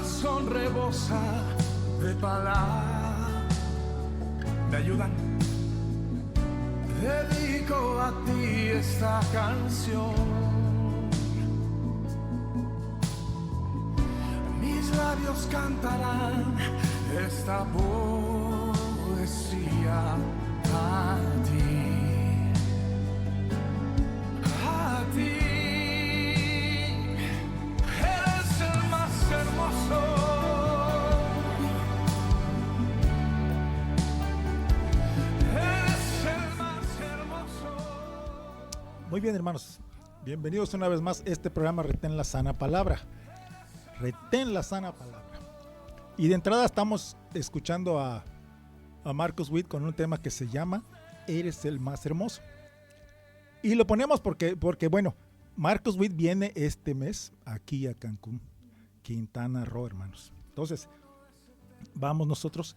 corazón rebosa de palabras. ¿Me ayudan? Dedico a ti esta canción. Mis labios cantarán esta poesía a ti. A ti. Eres el más hermoso. Muy bien, hermanos, bienvenidos una vez más a este programa Retén la Sana Palabra. Retén la Sana Palabra. Y de entrada estamos escuchando a Marcus Witt con un tema que se llama Eres el más hermoso. Y lo ponemos porque bueno, Marcus Witt viene este mes aquí a Cancún, Quintana Roo, hermanos. Entonces, vamos nosotros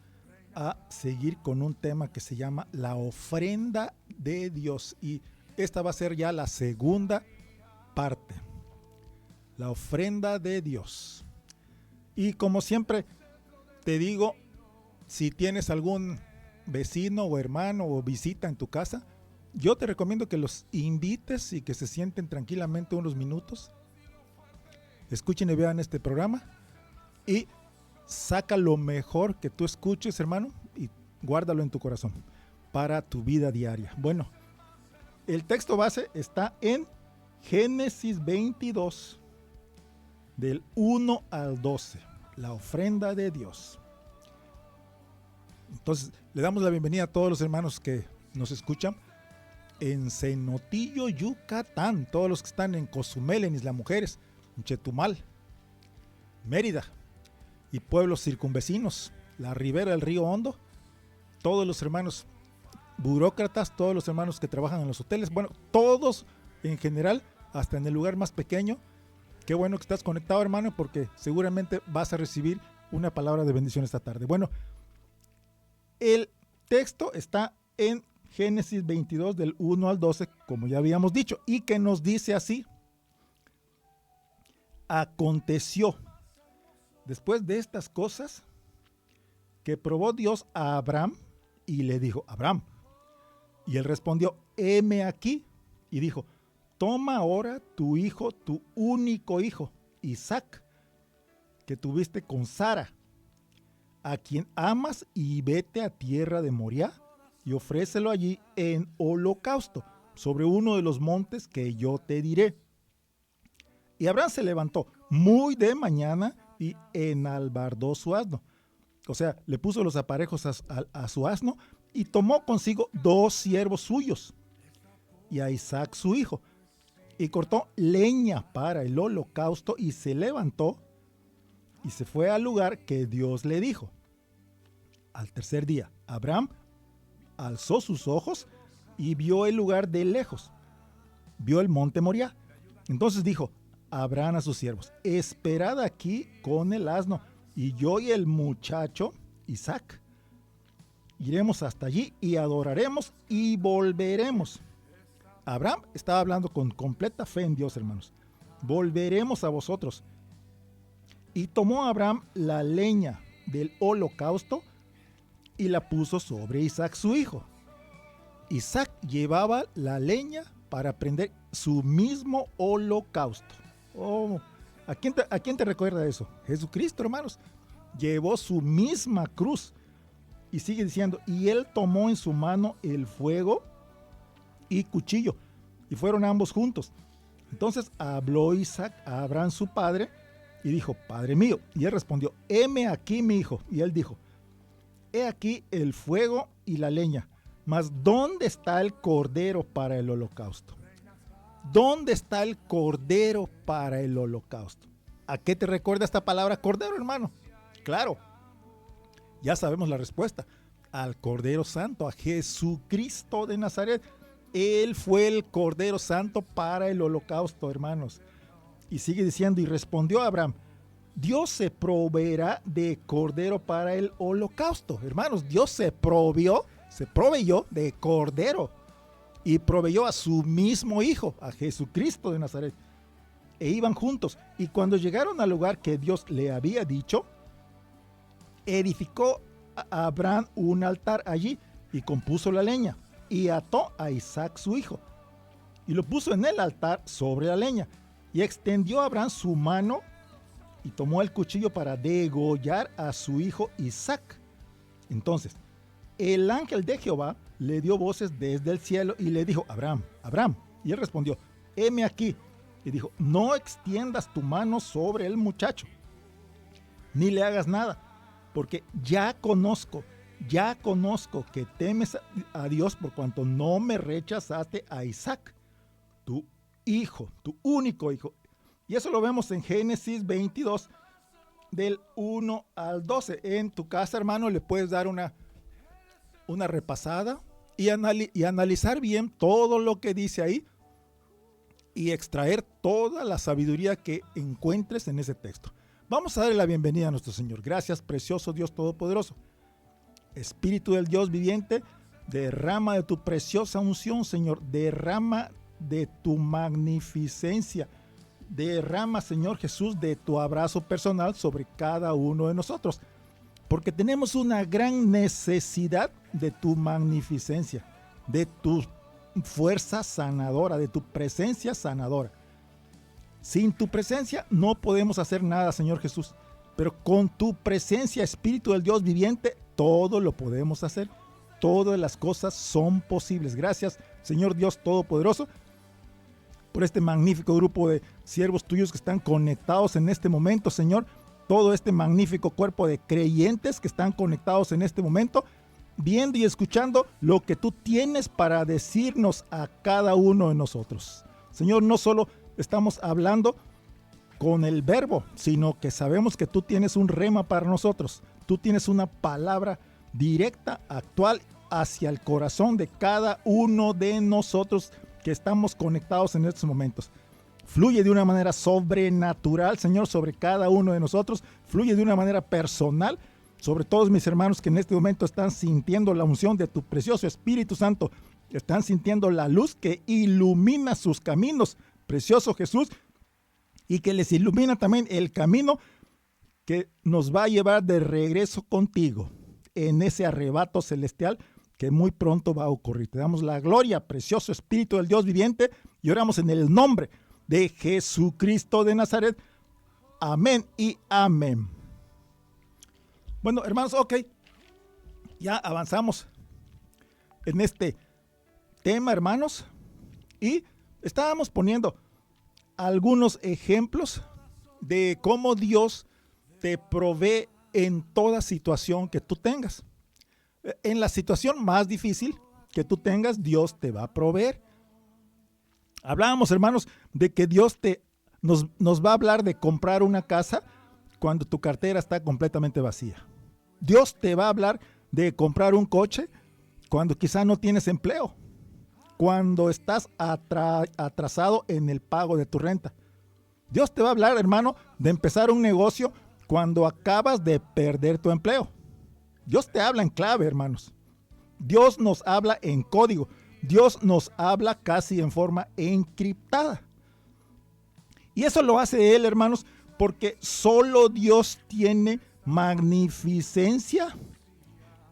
a seguir con un tema que se llama La Ofrenda de Dios. Y esta va a ser ya la segunda parte. La ofrenda de Dios. Y como siempre te digo, si tienes algún vecino o hermano o visita en tu casa, yo te recomiendo que los invites y que se sienten tranquilamente unos minutos. Escuchen y vean este programa. Y saca lo mejor que tú escuches, hermano, y guárdalo en tu corazón para tu vida diaria. Bueno, el texto base está en Génesis 22, del 1 al 12, la ofrenda de Dios. Entonces, le damos la bienvenida a todos los hermanos que nos escuchan en Cenotillo, Yucatán, todos los que están en Cozumel, en Isla Mujeres, en Chetumal, Mérida y pueblos circunvecinos, la ribera del Río Hondo, todos los hermanos burócratas, todos los hermanos que trabajan en los hoteles, bueno, todos en general, hasta en el lugar más pequeño. Qué bueno que estás conectado, hermano, porque seguramente vas a recibir una palabra de bendición esta tarde. Bueno, el texto está en Génesis 22 del 1 al 12, como ya habíamos dicho, y que nos dice así: aconteció después de estas cosas que probó Dios a Abraham y le dijo: Abraham. Y él respondió: heme aquí. Y dijo: toma ahora tu hijo, tu único hijo, Isaac, que tuviste con Sara, a quien amas, y vete a tierra de Moriah y ofrécelo allí en holocausto sobre uno de los montes que yo te diré. Y Abraham se levantó muy de mañana y enalbardó su asno. O sea, le puso los aparejos a su asno y tomó consigo 2 siervos suyos y a Isaac su hijo, y cortó leña para el holocausto y se levantó y se fue al lugar que Dios le dijo. Al tercer día, Abraham alzó sus ojos y vio el lugar de lejos. Vio el monte Moriah. Entonces dijo Abraham a sus siervos: esperad aquí con el asno, y yo y el muchacho Isaac iremos hasta allí y adoraremos y volveremos. Abraham estaba hablando con completa fe en Dios, hermanos. Volveremos a vosotros. Y tomó Abraham la leña del holocausto y la puso sobre Isaac su hijo. Isaac llevaba la leña para prender su mismo holocausto. Oh, ¿a quién te recuerda eso? Jesucristo, hermanos. Llevó su misma cruz. Y sigue diciendo: y él tomó en su mano el fuego y cuchillo, y fueron ambos juntos. Entonces habló Isaac a Abraham su padre y dijo: Padre mío. Y él respondió: heme aquí, mi hijo. Y él dijo: he aquí el fuego y la leña, mas ¿dónde está el cordero para el holocausto? ¿Dónde está el cordero para el holocausto? ¿A qué te recuerda esta palabra cordero, hermano? Claro, ya sabemos la respuesta: al Cordero Santo, a Jesucristo de Nazaret. Él fue el Cordero Santo para el holocausto, hermanos. Y sigue diciendo: y respondió Abraham: Dios se proveerá de cordero para el holocausto. Hermanos, Dios se proveyó de cordero y proveyó a su mismo hijo, a Jesucristo de Nazaret. e iban juntos. Y cuando llegaron al lugar que Dios le había dicho, edificó a Abraham un altar allí y compuso la leña y ató a Isaac su hijo y lo puso en el altar sobre la leña. Y extendió a Abraham su mano y tomó el cuchillo para degollar a su hijo Isaac. Entonces el ángel de Jehová le dio voces desde el cielo y le dijo: Abraham, Abraham. Y él respondió: heme aquí. Y dijo: no extiendas tu mano sobre el muchacho, ni le hagas nada, porque ya conozco que temes a Dios, por cuanto no me rechazaste a Isaac, tu hijo, tu único hijo. Y eso lo vemos en Génesis 22, del 1 al 12. En tu casa, hermano, le puedes dar una repasada y analizar bien todo lo que dice ahí y extraer toda la sabiduría que encuentres en ese texto. Vamos a darle la bienvenida a nuestro Señor. Gracias, precioso Dios Todopoderoso. Espíritu del Dios viviente, derrama de tu preciosa unción, Señor. Derrama de tu magnificencia. Derrama, Señor Jesús, de tu abrazo personal sobre cada uno de nosotros. Porque tenemos una gran necesidad de tu magnificencia, de tu fuerza sanadora, de tu presencia sanadora. Sin tu presencia no podemos hacer nada, Señor Jesús, pero con tu presencia, Espíritu del Dios viviente, todo lo podemos hacer. Todas las cosas son posibles. Gracias, Señor Dios Todopoderoso, por este magnífico grupo de siervos tuyos que están conectados en este momento, Señor. Todo este magnífico cuerpo de creyentes que están conectados en este momento, viendo y escuchando lo que tú tienes para decirnos a cada uno de nosotros. Señor, no solo estamos hablando con el verbo, sino que sabemos que tú tienes un rema para nosotros. Tú tienes una palabra directa, actual, hacia el corazón de cada uno de nosotros que estamos conectados en estos momentos. Fluye de una manera sobrenatural, Señor, sobre cada uno de nosotros. Fluye de una manera personal sobre todos mis hermanos que en este momento están sintiendo la unción de tu precioso Espíritu Santo. Están sintiendo la luz que ilumina sus caminos, precioso Jesús, y que les ilumina también el camino que nos va a llevar de regreso contigo en ese arrebato celestial que muy pronto va a ocurrir. Te damos la gloria, precioso Espíritu del Dios viviente, y oramos en el nombre de Jesucristo de Nazaret. Amén y amén. Bueno, hermanos, ok, ya avanzamos en este tema, hermanos, y estábamos poniendo algunos ejemplos de cómo Dios te provee en toda situación que tú tengas. En la situación más difícil que tú tengas, Dios te va a proveer. Hablábamos, hermanos, de que Dios nos va a hablar de comprar una casa cuando tu cartera está completamente vacía. Dios te va a hablar de comprar un coche cuando quizá no tienes empleo, cuando estás atrasado en el pago de tu renta. Dios te va a hablar, hermano, de empezar un negocio cuando acabas de perder tu empleo. Dios te habla en clave, hermanos. Dios nos habla en código. Dios nos habla casi en forma encriptada. Y eso lo hace Él, hermanos, porque solo Dios tiene magnificencia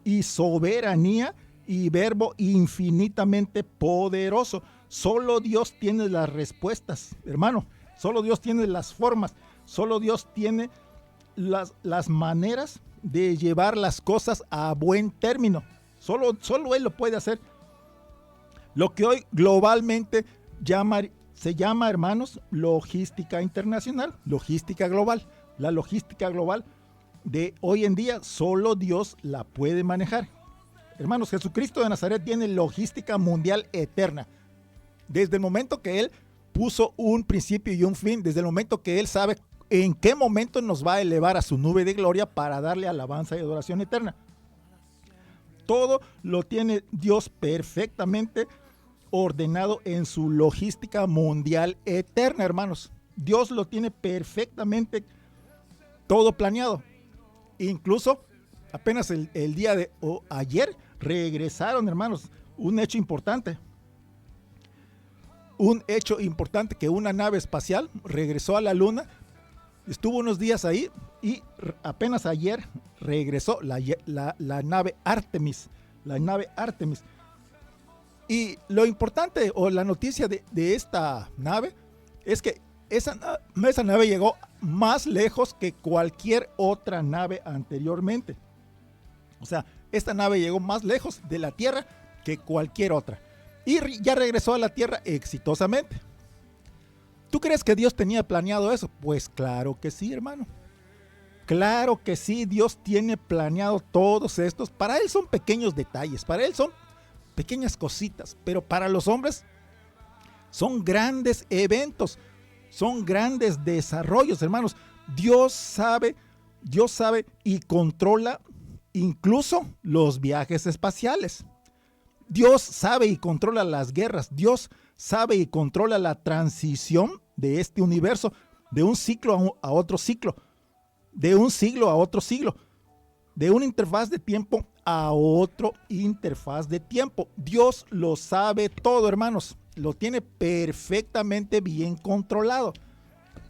y soberanía y verbo infinitamente poderoso. Solo Dios tiene las respuestas, hermano. Solo Dios tiene las formas. Solo Dios tiene las maneras de llevar las cosas a buen término. Solo Él lo puede hacer. Lo que hoy globalmente se llama, hermanos, logística internacional, logística global. La logística global de hoy en día solo Dios la puede manejar. Hermanos, Jesucristo de Nazaret tiene logística mundial eterna. Desde el momento que Él puso un principio y un fin, desde el momento que Él sabe en qué momento nos va a elevar a su nube de gloria para darle alabanza y adoración eterna. Todo lo tiene Dios perfectamente ordenado en su logística mundial eterna, hermanos. Dios lo tiene perfectamente todo planeado. Incluso apenas el día de ayer regresaron, hermanos, un hecho importante. un hecho importante, que una nave espacial regresó a la luna, estuvo unos días ahí y apenas ayer regresó la nave Artemis. La nave Artemis. Y lo importante o la noticia de esta nave es que esa nave llegó más lejos que cualquier otra nave anteriormente. O sea, esta nave llegó más lejos de la Tierra que cualquier otra. Y ya regresó a la Tierra exitosamente. ¿Tú crees que Dios tenía planeado eso? Pues claro que sí, hermano. Claro que sí, Dios tiene planeado todos estos. Para Él son pequeños detalles, para Él son pequeñas cositas, pero para los hombres son grandes eventos, son grandes desarrollos, hermanos. Dios sabe y controla incluso los viajes espaciales. Dios sabe y controla las guerras. Dios sabe y controla la transición de este universo, de un ciclo a otro ciclo, de un siglo a otro siglo, de una interfaz de tiempo a otro interfaz de tiempo. Dios lo sabe todo, hermanos. Lo tiene perfectamente bien controlado.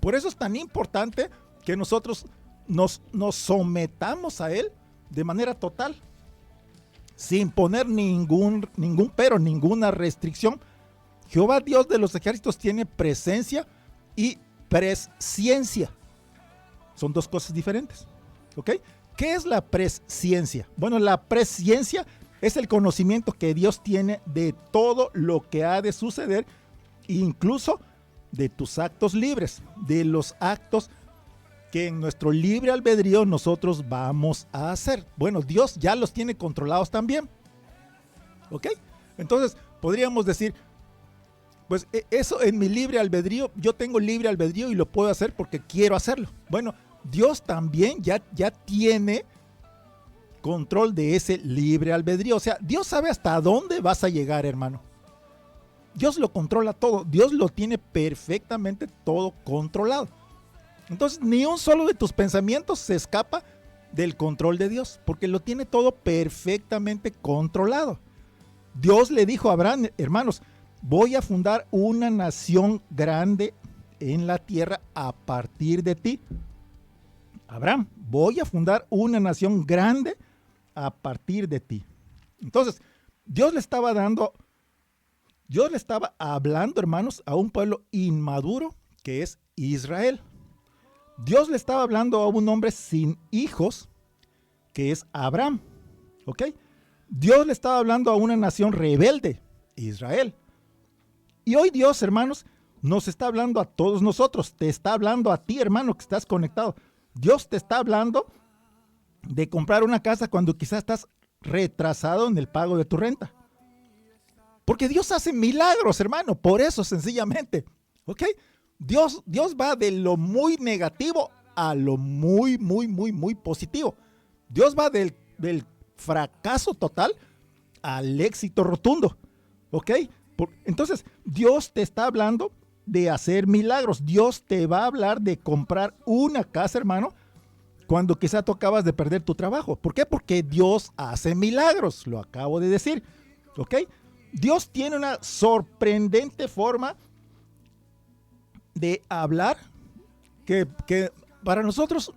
Por eso es tan importante que nosotros nos sometamos a Él de manera total, sin poner ningún pero, ninguna restricción. Jehová Dios de los ejércitos tiene presencia y presciencia. Son dos cosas diferentes, ¿ok? ¿Qué es la presciencia? Bueno, la presciencia es el conocimiento que Dios tiene de todo lo que ha de suceder, incluso de tus actos libres, de los actos que en nuestro libre albedrío nosotros vamos a hacer. Bueno, Dios ya los tiene controlados también, ¿ok? Entonces, podríamos decir, pues eso en mi libre albedrío, yo tengo libre albedrío y lo puedo hacer porque quiero hacerlo. Bueno, Dios también ya tiene control de ese libre albedrío. O sea, Dios sabe hasta dónde vas a llegar, hermano. Dios lo controla todo. Dios lo tiene perfectamente todo controlado. Entonces, ni un solo de tus pensamientos se escapa del control de Dios, porque lo tiene todo perfectamente controlado. Dios le dijo a Abraham, hermanos, voy a fundar una nación grande en la tierra a partir de ti. Abraham, voy a fundar una nación grande a partir de ti. Entonces, Dios le estaba hablando, hermanos, a un pueblo inmaduro que es Israel. Dios le estaba hablando a un hombre sin hijos que es Abraham. ¿Ok? Dios le estaba hablando a una nación rebelde, Israel. Y hoy Dios, hermanos, nos está hablando a todos nosotros. Te está hablando a ti, hermano, que estás conectado. Dios te está hablando de comprar una casa cuando quizás estás retrasado en el pago de tu renta. Porque Dios hace milagros, hermano. Por eso, sencillamente. ¿Ok? Dios va de lo muy negativo a lo muy positivo. Dios va del fracaso total al éxito rotundo. ¿Ok? Entonces, Dios te está hablando de hacer milagros. Dios te va a hablar de comprar una casa, hermano, cuando quizá tú acabas de perder tu trabajo. ¿Por qué? Porque Dios hace milagros. Lo acabo de decir. ¿Ok? Dios tiene una sorprendente forma de hablar que para nosotros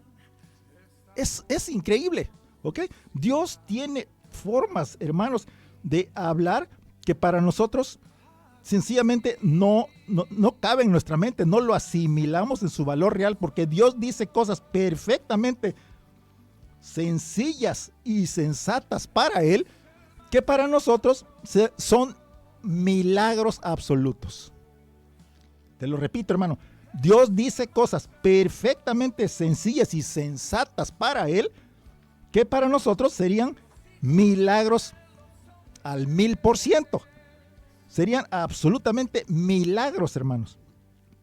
es increíble. ¿Ok? Dios tiene formas, hermanos, de hablar que para nosotros sencillamente no cabe en nuestra mente, no lo asimilamos en su valor real, porque Dios dice cosas perfectamente sencillas y sensatas para Él, que para nosotros son milagros absolutos. Te lo repito, hermano, Dios dice cosas perfectamente sencillas y sensatas para Él, que para nosotros serían milagros al 1000%. Serían absolutamente milagros, hermanos.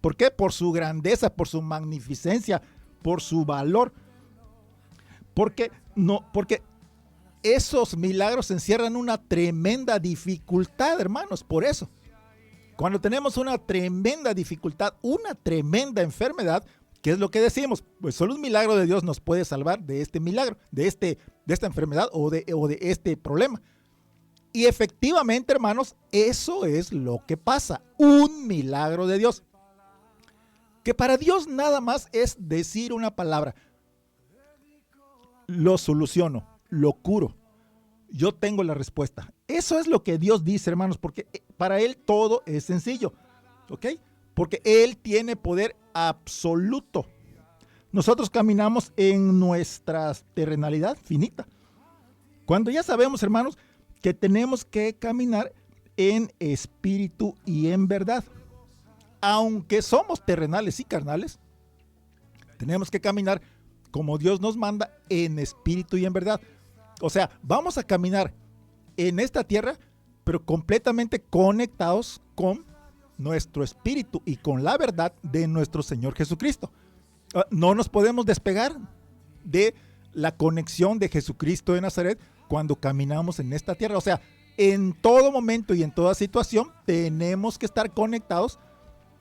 ¿Por qué? Por su grandeza, por su magnificencia, por su valor. Porque esos milagros encierran una tremenda dificultad, hermanos. Por eso, cuando tenemos una tremenda dificultad, una tremenda enfermedad, ¿qué es lo que decimos? Pues solo un milagro de Dios nos puede salvar de este milagro, de esta enfermedad o de este problema. Y efectivamente, hermanos, eso es lo que pasa. Un milagro de Dios. Que para Dios nada más es decir una palabra. Lo soluciono, lo curo. Yo tengo la respuesta. Eso es lo que Dios dice, hermanos, porque para Él todo es sencillo. ¿Ok? Porque Él tiene poder absoluto. Nosotros caminamos en nuestra terrenalidad finita. Cuando ya sabemos, hermanos, que tenemos que caminar en espíritu y en verdad. Aunque somos terrenales y carnales, tenemos que caminar como Dios nos manda en espíritu y en verdad. O sea, vamos a caminar en esta tierra, pero completamente conectados con nuestro espíritu y con la verdad de nuestro Señor Jesucristo. No nos podemos despegar de la conexión de Jesucristo de Nazaret cuando caminamos en esta tierra. O sea, en todo momento y en toda situación tenemos que estar conectados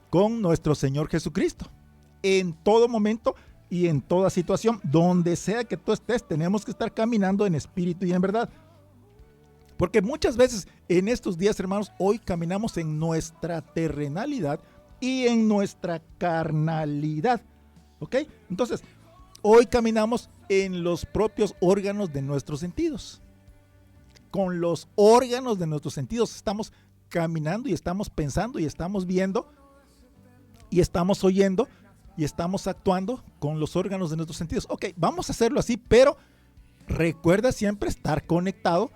con nuestro Señor Jesucristo. En todo momento y en toda situación, donde sea que tú estés, tenemos que estar caminando en espíritu y en verdad. Porque muchas veces en estos días, hermanos, hoy caminamos en nuestra terrenalidad y en nuestra carnalidad. ¿Ok? Entonces, hoy caminamos en los propios órganos de nuestros sentidos. Con los órganos de nuestros sentidos estamos caminando y estamos pensando y estamos viendo y estamos oyendo y estamos actuando con los órganos de nuestros sentidos. Ok, vamos a hacerlo así, pero recuerda siempre estar conectado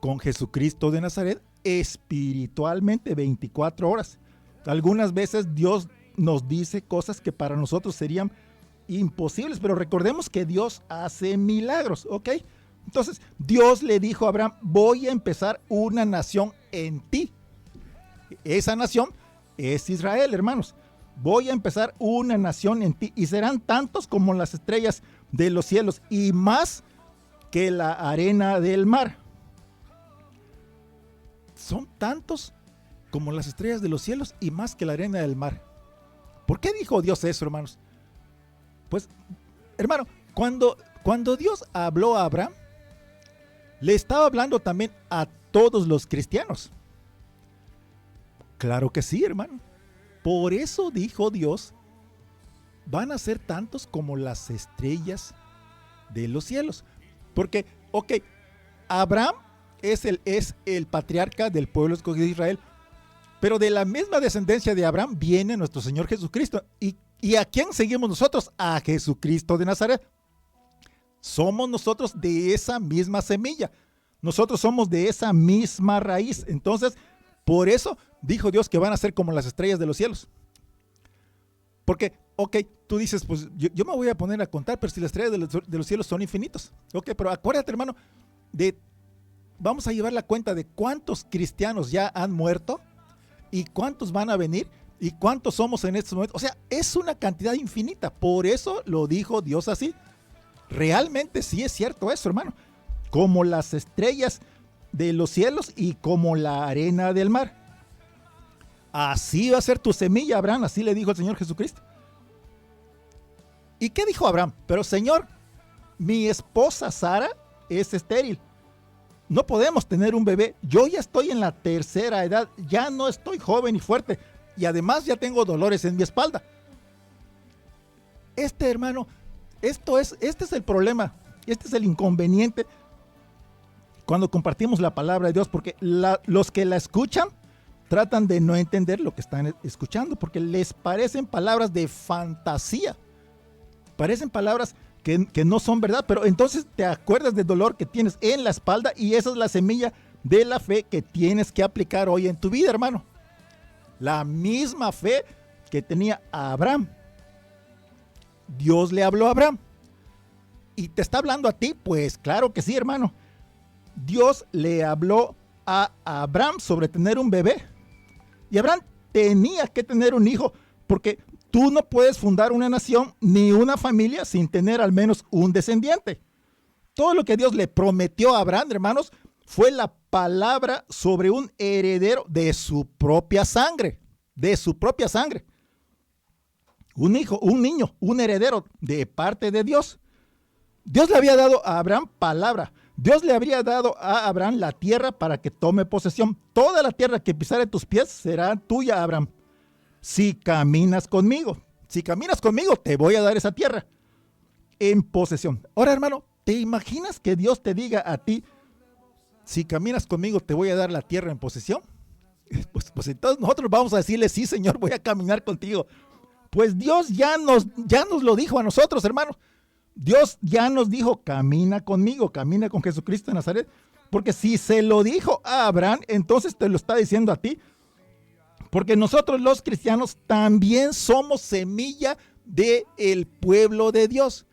con Jesucristo de Nazaret espiritualmente 24 horas. Algunas veces Dios nos dice cosas que para nosotros serían imposibles, pero recordemos que Dios hace milagros, ¿ok? Entonces, Dios le dijo a Abraham, voy a empezar una nación en ti. Esa nación es Israel, hermanos. Voy a empezar una nación en ti y serán tantos como las estrellas de los cielos y más que la arena del mar. Son tantos como las estrellas de los cielos y más que la arena del mar. ¿Por qué dijo Dios eso, hermanos? Pues, hermano, cuando Dios habló a Abraham, le estaba hablando también a todos los cristianos. Claro que sí, hermano. Por eso dijo Dios, van a ser tantos como las estrellas de los cielos. Porque, ok, Abraham es el patriarca del pueblo escogido de Israel, pero de la misma descendencia de Abraham viene nuestro Señor Jesucristo. ¿Y a quién seguimos nosotros? A Jesucristo de Nazaret. Somos nosotros de esa misma semilla. Nosotros somos de esa misma raíz. Entonces, por eso dijo Dios que van a ser como las estrellas de los cielos. Porque, ok, tú dices, pues yo me voy a poner a contar, pero si las estrellas de los cielos son infinitos. Ok, pero acuérdate, hermano, vamos a llevar la cuenta de cuántos cristianos ya han muerto y cuántos van a venir y cuántos somos en estos momentos. O sea, es una cantidad infinita. Por eso lo dijo Dios así. Realmente sí es cierto eso, hermano. Como las estrellas de los cielos y como la arena del mar. Así va a ser tu semilla, Abraham. Así le dijo el Señor Jesucristo. ¿Y qué dijo Abraham? Pero Señor, mi esposa Sara es estéril. No podemos tener un bebé. Yo ya estoy en la tercera edad. Ya no estoy joven y fuerte. Y además ya tengo dolores en mi espalda. Hermano, este es el problema. Este es el inconveniente cuando compartimos la palabra de Dios. Porque los que la escuchan tratan de no entender lo que están escuchando. Porque les parecen palabras de fantasía. Parecen palabras que no son verdad, pero entonces te acuerdas del dolor que tienes en la espalda y esa es la semilla de la fe que tienes que aplicar hoy en tu vida, hermano. La misma fe que tenía Abraham. Dios le habló a Abraham. ¿Y te está hablando a ti? Pues claro que sí, hermano. Dios le habló a Abraham sobre tener un bebé. Y Abraham tenía que tener un hijo, porque tú no puedes fundar una nación ni una familia sin tener al menos un descendiente. Todo lo que Dios le prometió a Abraham, hermanos, fue la palabra sobre un heredero de su propia sangre. De su propia sangre. Un hijo, un niño, un heredero de parte de Dios. Dios le había dado a Abraham palabra, Dios le habría dado a Abraham la tierra para que tome posesión. Toda la tierra que pisare tus pies será tuya, Abraham. Si caminas conmigo, te voy a dar esa tierra en posesión. Ahora, hermano, ¿te imaginas que Dios te diga a ti, si caminas conmigo, te voy a dar la tierra en posesión? Pues entonces nosotros vamos a decirle, sí, Señor, voy a caminar contigo. Pues Dios ya nos lo dijo a nosotros, hermanos. Dios ya nos dijo, camina conmigo, camina con Jesucristo de Nazaret. Porque si se lo dijo a Abraham, entonces te lo está diciendo a ti. Porque nosotros los cristianos también somos semilla del pueblo de Dios.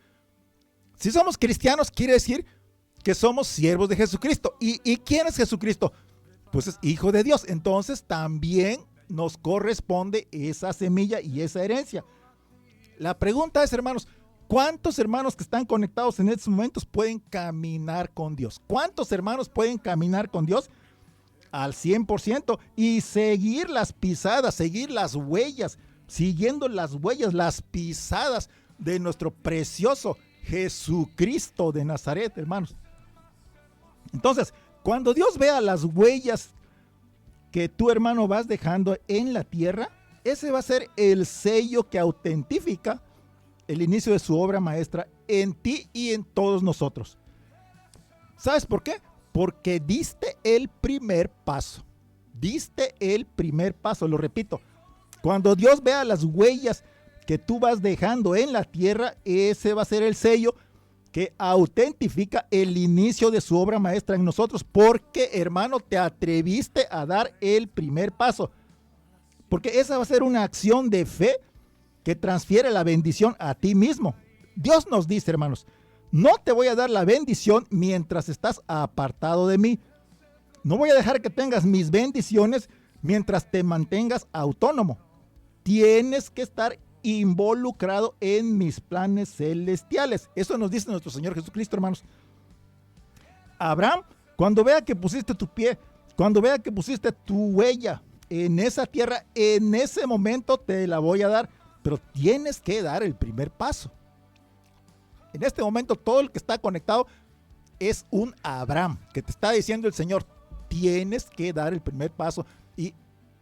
Si somos cristianos, quiere decir que somos siervos de Jesucristo. ¿Y quién es Jesucristo? Pues es hijo de Dios. Entonces también nos corresponde esa semilla y esa herencia. La pregunta es, hermanos, ¿cuántos hermanos que están conectados en estos momentos pueden caminar con Dios? ¿Cuántos hermanos pueden caminar con Dios al 100% y seguir las pisadas, seguir las huellas, siguiendo las huellas, las pisadas de nuestro precioso Jesucristo de Nazaret, hermanos? Entonces, cuando Dios vea las huellas que tu hermano vas dejando en la tierra, ese va a ser el sello que autentifica el inicio de su obra maestra en ti y en todos nosotros. ¿Sabes por qué? Porque diste el primer paso. Diste el primer paso, lo repito. Cuando Dios vea las huellas que tú vas dejando en la tierra, ese va a ser el sello que autentifica el inicio de su obra maestra en nosotros. Porque, hermano, te atreviste a dar el primer paso. Porque esa va a ser una acción de fe que transfiere la bendición a ti mismo. Dios nos dice, hermanos, no te voy a dar la bendición mientras estás apartado de mí. No voy a dejar que tengas mis bendiciones mientras te mantengas autónomo. Tienes que estar involucrado en mis planes celestiales. Eso nos dice nuestro Señor Jesucristo, hermanos. Abraham, cuando vea que pusiste tu pie, cuando vea que pusiste tu huella en esa tierra, en ese momento te la voy a dar, pero tienes que dar el primer paso. En este momento todo el que está conectado es un Abraham, que te está diciendo el Señor, tienes que dar el primer paso y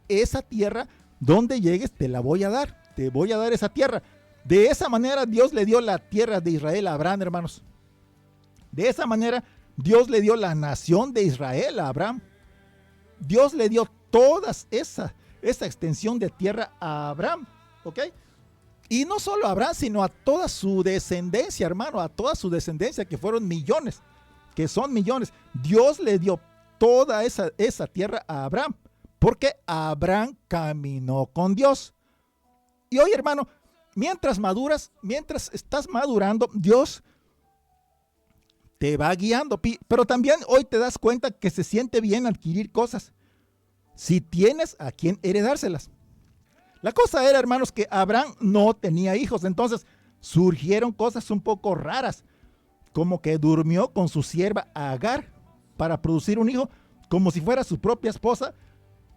esa tierra donde llegues te la voy a dar. Te voy a dar esa tierra. De esa manera Dios le dio la tierra de Israel a Abraham, hermanos. De esa manera Dios le dio la nación de Israel a Abraham. Dios le dio toda esa extensión de tierra a Abraham, ¿ok? Y no solo a Abraham, sino a toda su descendencia, hermano, a toda su descendencia, que fueron millones, que son millones. Dios le dio toda esa tierra a Abraham, porque Abraham caminó con Dios. Y hoy, hermano, mientras estás madurando, Dios te va guiando. Pero también hoy te das cuenta que se siente bien adquirir cosas si tienes a quien heredárselas. La cosa era, hermanos, que Abraham no tenía hijos. Entonces surgieron cosas un poco raras, como que durmió con su sierva Agar para producir un hijo, como si fuera su propia esposa.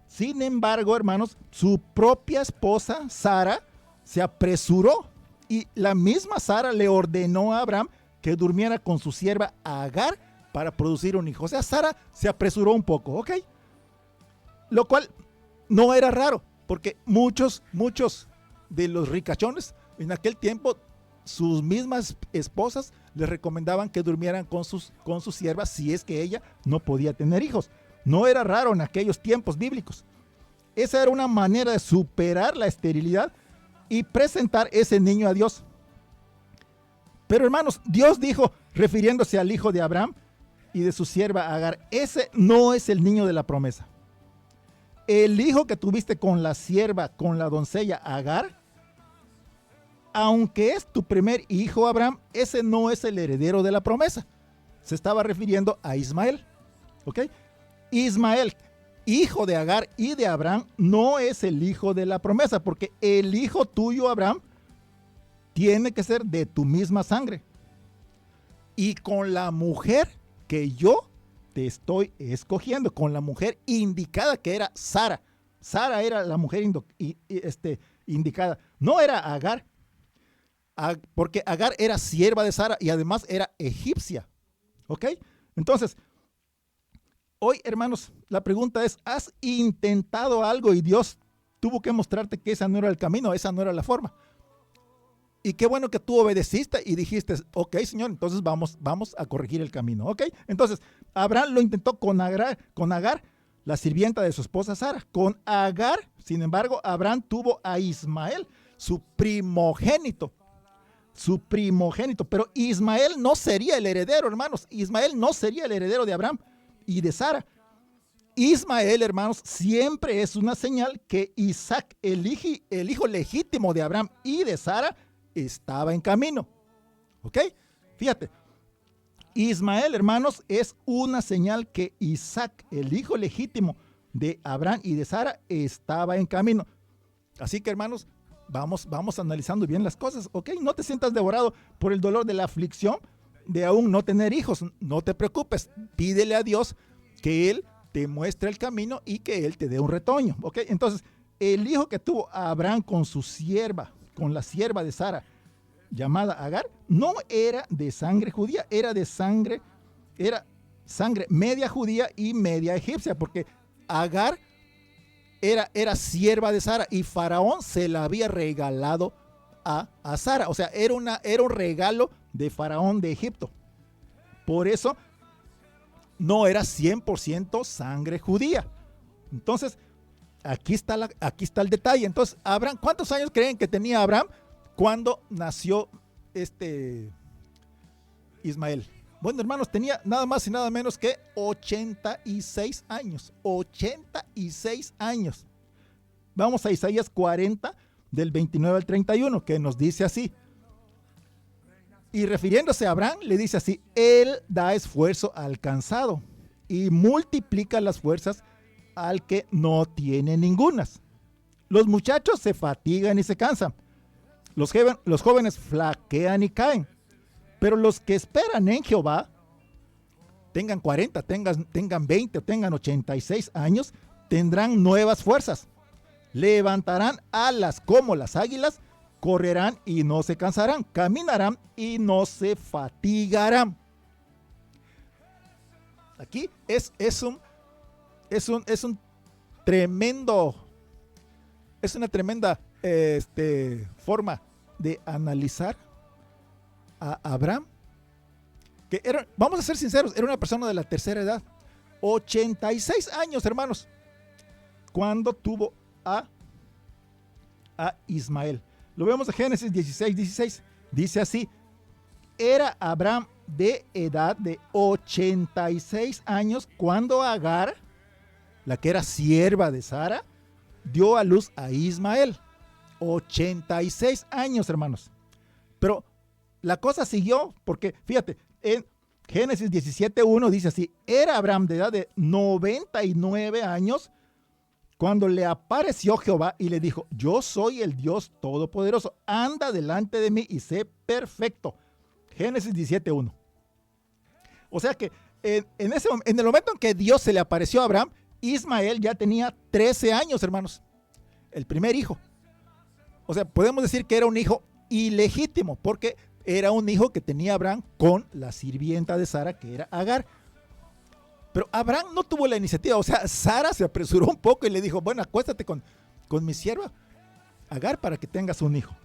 Sin embargo, hermanos, su propia esposa, Sara, se apresuró y la misma Sara le ordenó a Abraham que durmiera con su sierva Agar para producir un hijo. O sea, Sara se apresuró un poco, ¿ok? Lo cual no era raro, porque muchos de los ricachones en aquel tiempo, sus mismas esposas les recomendaban que durmieran con sus siervas si es que ella no podía tener hijos. No era raro en aquellos tiempos bíblicos. Esa era una manera de superar la esterilidad y presentar ese niño a Dios. Pero, hermanos, Dios dijo, refiriéndose al hijo de Abraham y de su sierva Agar, ese no es el niño de la promesa. El hijo que tuviste con la sierva, con la doncella Agar, aunque es tu primer hijo Abraham, ese no es el heredero de la promesa. Se estaba refiriendo a Ismael, ¿ok? Ismael, hijo de Agar y de Abraham, no es el hijo de la promesa, porque el hijo tuyo, Abraham, tiene que ser de tu misma sangre. Y con la mujer que yo te estoy escogiendo, con la mujer indicada, que era Sara. Sara era la mujer indicada, no era Agar, porque Agar era sierva de Sara y además era egipcia, ¿ok? Entonces, hoy, hermanos, la pregunta es, ¿has intentado algo y Dios tuvo que mostrarte que esa no era el camino, esa no era la forma? Y qué bueno que tú obedeciste y dijiste, ok, Señor, entonces vamos a corregir el camino, ¿ok? Entonces, Abraham lo intentó con Agar, la sirvienta de su esposa Sara. Con Agar, sin embargo, Abraham tuvo a Ismael, su primogénito. Pero Ismael no sería el heredero, hermanos. Ismael no sería el heredero de Abraham y de Sara. Ismael, hermanos, siempre es una señal que Isaac, el hijo legítimo de Abraham y de Sara, estaba en camino. ¿Ok? Fíjate. Ismael, hermanos, es una señal que Isaac, el hijo legítimo de Abraham y de Sara, estaba en camino. Así que, hermanos, vamos analizando bien las cosas, ¿ok? No te sientas devorado por el dolor de la aflicción de aún no tener hijos. No te preocupes. Pídele a Dios que Él te muestre el camino y que Él te dé un retoño, ¿ok? Entonces, el hijo que tuvo Abraham con su sierva, con la sierva de Sara, llamada Agar, no era de sangre judía, era sangre media judía y media egipcia, porque Agar era sierva de Sara y Faraón se la había regalado a Sara. O sea, era un regalo de Faraón de Egipto. Por eso no era 100% sangre judía. Entonces, aquí está el detalle. Entonces, Abraham, ¿cuántos años creen que tenía Abraham cuando nació Ismael? Bueno, hermanos, tenía nada más y nada menos que 86 años. 86 años. Vamos a Isaías 40, del 29 al 31, que nos dice así. Y refiriéndose a Abraham, le dice así: Él da esfuerzo al cansado y multiplica las fuerzas al que no tiene ningunas. Los muchachos se fatigan y se cansan. Los jóvenes flaquean y caen. Pero los que esperan en Jehová, tengan 40, tengan 20 o tengan 86 años, tendrán nuevas fuerzas. Levantarán alas como las águilas, correrán y no se cansarán, caminarán y no se fatigarán. Aquí es una tremenda forma de analizar a Abraham, que vamos a ser sinceros, era una persona de la tercera edad, 86 años, hermanos, cuando tuvo a Ismael. Lo vemos en Génesis 16. Dice así: era Abraham de edad de 86 años cuando Agar, la que era sierva de Sara, dio a luz a Ismael. 86 años, hermanos. Pero la cosa siguió, porque fíjate, en Génesis 17:1 dice así: era Abraham de edad de 99 años cuando le apareció Jehová y le dijo: yo soy el Dios Todopoderoso, anda delante de mí y sé perfecto. Génesis 17:1. O sea que en el momento en que Dios se le apareció a Abraham, Ismael ya tenía 13 años, hermanos. El primer hijo. O sea, podemos decir que era un hijo ilegítimo, porque era un hijo que tenía Abraham con la sirvienta de Sara, que era Agar. Pero Abraham no tuvo la iniciativa. O sea, Sara se apresuró un poco y le dijo: bueno, acuéstate con mi sierva Agar para que tengas un hijo.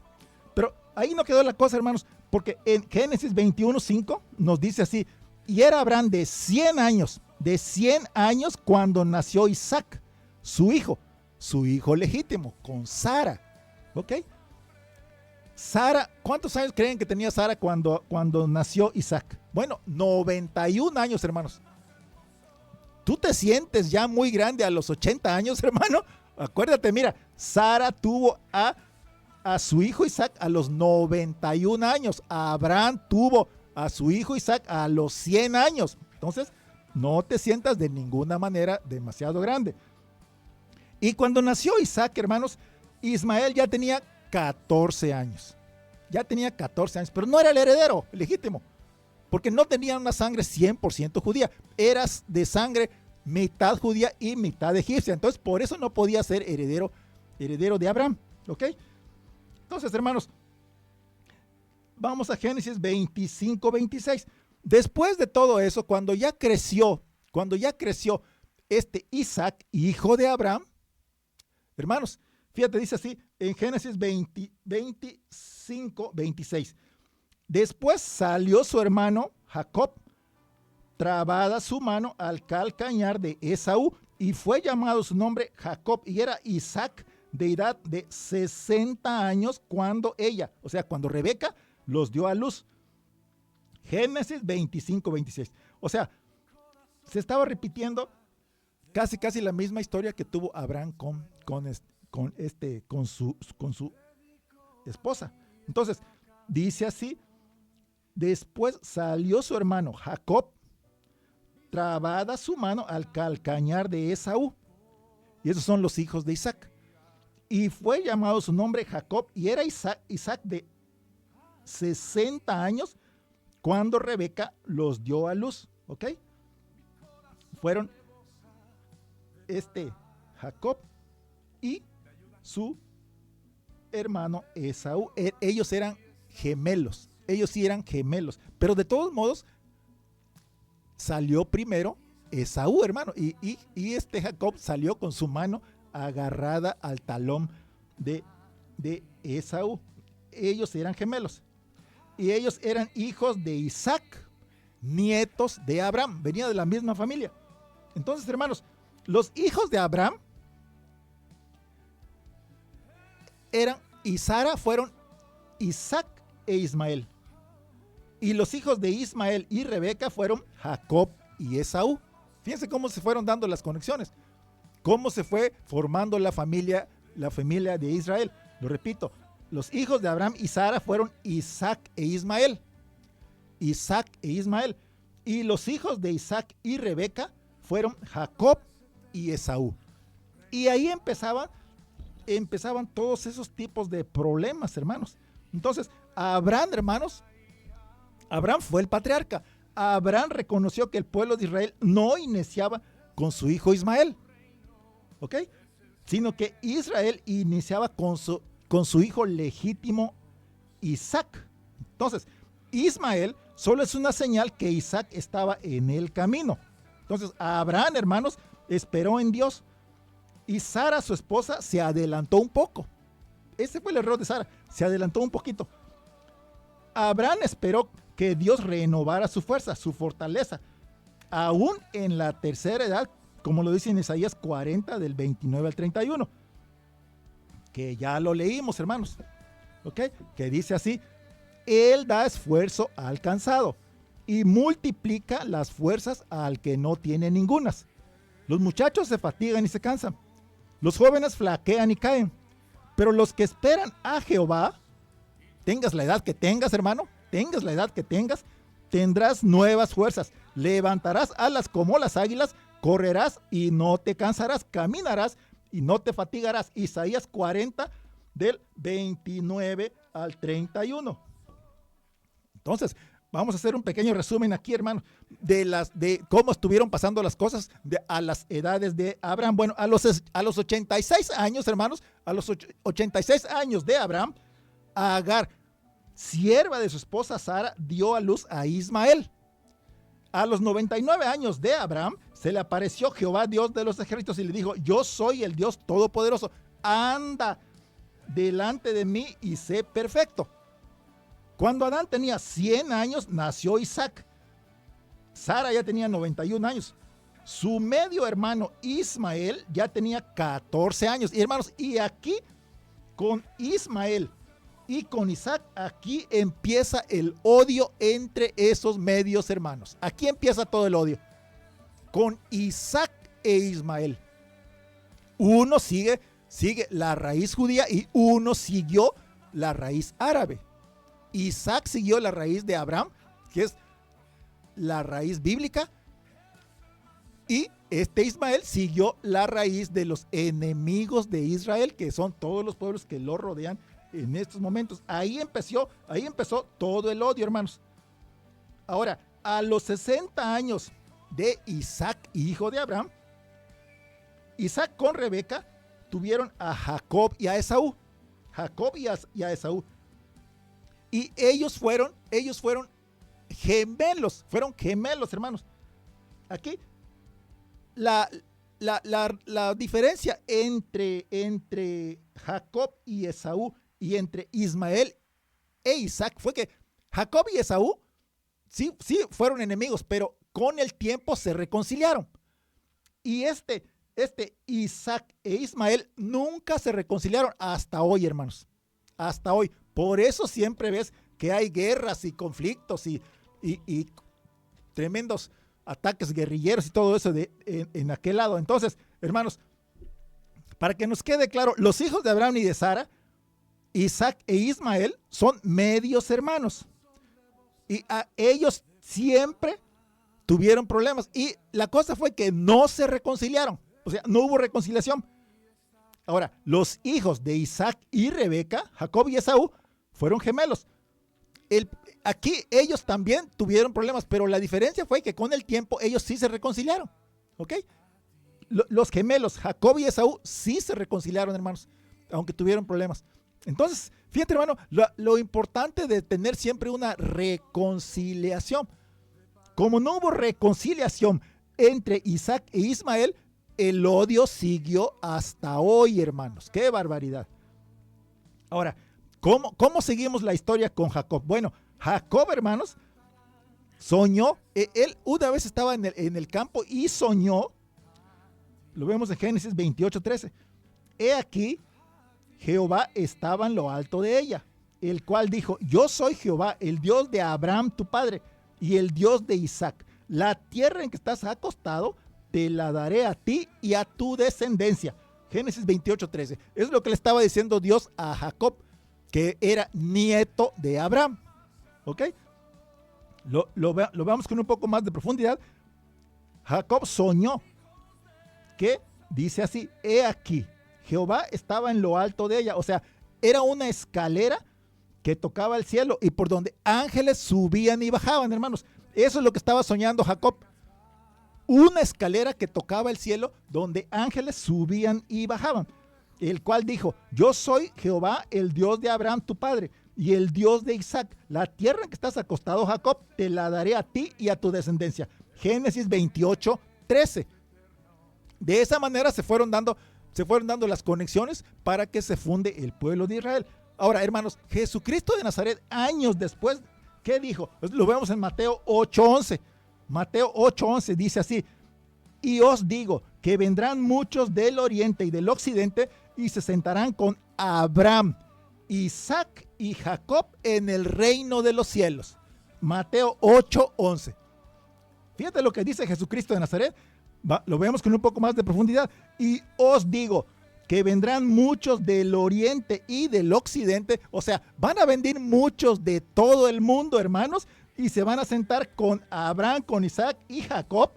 Pero ahí no quedó la cosa, hermanos, porque en Génesis 21:5 nos dice así: y era Abraham de 100 años cuando nació Isaac, su hijo legítimo, con Sara. ¿Ok? Sara, ¿cuántos años creen que tenía Sara cuando nació Isaac? Bueno, 91 años, hermanos. ¿Tú te sientes ya muy grande a los 80 años, hermano? Acuérdate, mira, Sara tuvo a su hijo Isaac a los 91 años. Abraham tuvo a su hijo Isaac a los 100 años. Entonces, no te sientas de ninguna manera demasiado grande. Y cuando nació Isaac, hermanos, Ismael ya tenía 14 años. Ya tenía 14 años, pero no era el heredero legítimo, porque no tenía una sangre 100% judía. Eras de sangre mitad judía y mitad egipcia. Entonces, por eso no podía ser heredero de Abraham. ¿Ok? Entonces, hermanos, vamos a Génesis 25:26. Después de todo eso, cuando ya creció este Isaac, hijo de Abraham, hermanos, fíjate, dice así en Génesis 25, 26. Después salió su hermano Jacob, trabada su mano al calcañar de Esaú, y fue llamado su nombre Jacob, y era Isaac de edad de 60 años cuando ella, o sea, cuando Rebeca los dio a luz. Génesis 25, 26. O sea, se estaba repitiendo casi la misma historia que tuvo Abraham con su esposa. Entonces, dice así: después salió su hermano Jacob, trabada su mano al calcañar de Esaú. Y esos son los hijos de Isaac. Y fue llamado su nombre Jacob, y era Isaac de 60 años cuando Rebeca los dio a luz. ¿Ok? Fueron Jacob y su hermano Esaú. Ellos eran gemelos. Ellos sí eran gemelos. Pero de todos modos, salió primero Esaú, hermano. Y Jacob salió con su mano agarrada al talón de Esaú. Ellos eran gemelos. Y ellos eran hijos de Isaac, nietos de Abraham. Venía de la misma familia. Entonces, hermanos, los hijos de Abraham y Sara fueron Isaac e Ismael. Y los hijos de Ismael y Rebeca fueron Jacob y Esaú. Fíjense cómo se fueron dando las conexiones. Cómo se fue formando la familia de Israel. Lo repito, los hijos de Abraham y Sara fueron Isaac e Ismael. Isaac e Ismael. Y los hijos de Isaac y Rebeca fueron Jacob y Esaú. Y ahí empezaban todos esos tipos de problemas, hermanos. Entonces, Abraham, hermanos, Abraham fue el patriarca. Abraham reconoció que el pueblo de Israel no iniciaba con su hijo Ismael, ¿ok? Sino que Israel iniciaba con su hijo legítimo Isaac. Entonces, Ismael solo es una señal que Isaac estaba en el camino. Entonces, Abraham, hermanos, esperó en Dios. Y Sara, su esposa, se adelantó un poco. Ese fue el error de Sara. Se adelantó un poquito. Abraham esperó que Dios renovara su fuerza, su fortaleza, aún en la tercera edad, como lo dice en Isaías 40, del 29 al 31, que ya lo leímos, hermanos, ¿ok? Que dice así: Él da esfuerzo al cansado y multiplica las fuerzas al que no tiene ningunas. Los muchachos se fatigan y se cansan, los jóvenes flaquean y caen, pero los que esperan a Jehová, tengas la edad que tengas, hermano, tengas la edad que tengas, tendrás nuevas fuerzas, levantarás alas como las águilas, correrás y no te cansarás, caminarás y no te fatigarás. Isaías 40, del 29 al 31. Entonces, vamos a hacer un pequeño resumen aquí, hermano, de cómo estuvieron pasando las cosas a las edades de Abraham. Bueno, a los 86 años, hermanos, a los 86 años de Abraham, Agar, sierva de su esposa Sara, dio a luz a Ismael. A los 99 años de Abraham, se le apareció Jehová, Dios de los ejércitos, y le dijo: yo soy el Dios todopoderoso, anda delante de mí y sé perfecto. Cuando Adán tenía 100 años, nació Isaac. Sara ya tenía 91 años. Su medio hermano Ismael ya tenía 14 años. Y hermanos, y aquí con Ismael y con Isaac, aquí empieza el odio entre esos medios hermanos. Aquí empieza todo el odio. Con Isaac e Ismael. Uno sigue la raíz judía y uno siguió la raíz árabe. Isaac siguió la raíz de Abraham, que es la raíz bíblica, y Ismael siguió la raíz de los enemigos de Israel, que son todos los pueblos que lo rodean en estos momentos. Ahí empezó todo el odio, hermanos. Ahora, a los 60 años de Isaac, hijo de Abraham, Isaac con Rebeca tuvieron a Jacob y a Esaú. Jacob y a Esaú. Y ellos fueron gemelos, hermanos. Aquí la diferencia entre Jacob y Esaú y entre Ismael e Isaac fue que Jacob y Esaú sí fueron enemigos, pero con el tiempo se reconciliaron. Y Isaac e Ismael nunca se reconciliaron hasta hoy, hermanos. Hasta hoy. Por eso siempre ves que hay guerras y conflictos y tremendos ataques guerrilleros y todo eso en aquel lado. Entonces, hermanos, para que nos quede claro, los hijos de Abraham y de Sara, Isaac e Ismael, son medios hermanos. Y a ellos siempre tuvieron problemas. Y la cosa fue que no se reconciliaron. O sea, no hubo reconciliación. Ahora, los hijos de Isaac y Rebeca, Jacob y Esaú, fueron gemelos. Aquí ellos también tuvieron problemas, pero la diferencia fue que con el tiempo ellos sí se reconciliaron. ¿Ok? Los gemelos, Jacob y Esaú, sí se reconciliaron, hermanos, aunque tuvieron problemas. Entonces, fíjate, hermano, lo importante de tener siempre una reconciliación. Como no hubo reconciliación entre Isaac e Ismael, el odio siguió hasta hoy, hermanos. ¡Qué barbaridad! Ahora, ¿cómo seguimos la historia con Jacob? Bueno, Jacob, hermanos, soñó. Él una vez estaba en el campo y soñó. Lo vemos en Génesis 28:13. He aquí, Jehová estaba en lo alto de ella, el cual dijo: yo soy Jehová, el Dios de Abraham tu padre, y el Dios de Isaac. La tierra en que estás acostado, te la daré a ti y a tu descendencia. Génesis 28:13. Es lo que le estaba diciendo Dios a Jacob, que era nieto de Abraham. ¿Ok? Lo veamos con un poco más de profundidad. Jacob soñó que dice así: he aquí, Jehová estaba en lo alto de ella. O sea, era una escalera que tocaba el cielo y por donde ángeles subían y bajaban, hermanos. Eso es lo que estaba soñando Jacob. Una escalera que tocaba el cielo donde ángeles subían y bajaban. El cual dijo: yo soy Jehová, el Dios de Abraham tu padre, y el Dios de Isaac. La tierra en que estás acostado, Jacob, te la daré a ti y a tu descendencia. Génesis 28:13. De esa manera se fueron dando las conexiones para que se funde el pueblo de Israel. Ahora, hermanos, Jesucristo de Nazaret, años después, ¿qué dijo? Pues lo vemos en Mateo 8:11. Mateo 8:11 dice así: y os digo que vendrán muchos del oriente y del occidente y se sentarán con Abraham, Isaac y Jacob en el reino de los cielos. Mateo 8:11. Fíjate lo que dice Jesucristo de Nazaret. Lo vemos con un poco más de profundidad. Y os digo que vendrán muchos del oriente y del occidente. O sea, van a venir muchos de todo el mundo, hermanos, y se van a sentar con Abraham, con Isaac y Jacob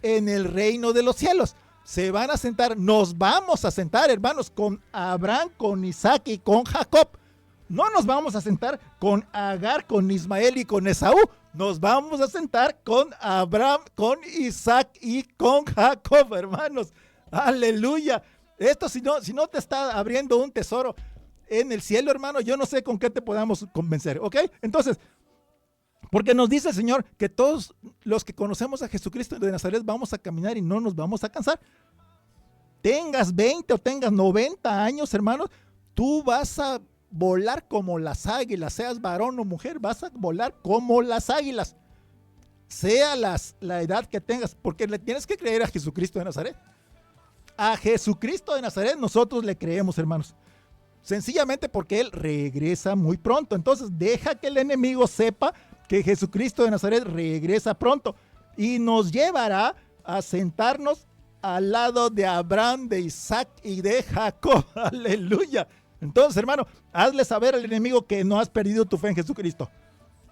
en el reino de los cielos. Se van a sentar, nos vamos a sentar, hermanos, con Abraham, con Isaac y con Jacob. No nos vamos a sentar con Agar, con Ismael y con Esaú. Nos vamos a sentar con Abraham, con Isaac y con Jacob, hermanos. Aleluya. Esto si no te está abriendo un tesoro en el cielo, hermano, yo no sé con qué te podamos convencer, ¿ok? Entonces, porque nos dice el Señor que todos los que conocemos a Jesucristo de Nazaret vamos a caminar y no nos vamos a cansar. Tengas 20 o tengas 90 años, hermanos, tú vas a volar como las águilas, seas varón o mujer, vas a volar como las águilas. Sea la edad que tengas, porque le tienes que creer a Jesucristo de Nazaret. A Jesucristo de Nazaret nosotros le creemos, hermanos. Sencillamente porque Él regresa muy pronto. Entonces deja que el enemigo sepa que Jesucristo de Nazaret regresa pronto y nos llevará a sentarnos al lado de Abraham, de Isaac y de Jacob. Aleluya. Entonces, hermano, hazle saber al enemigo que no has perdido tu fe en Jesucristo.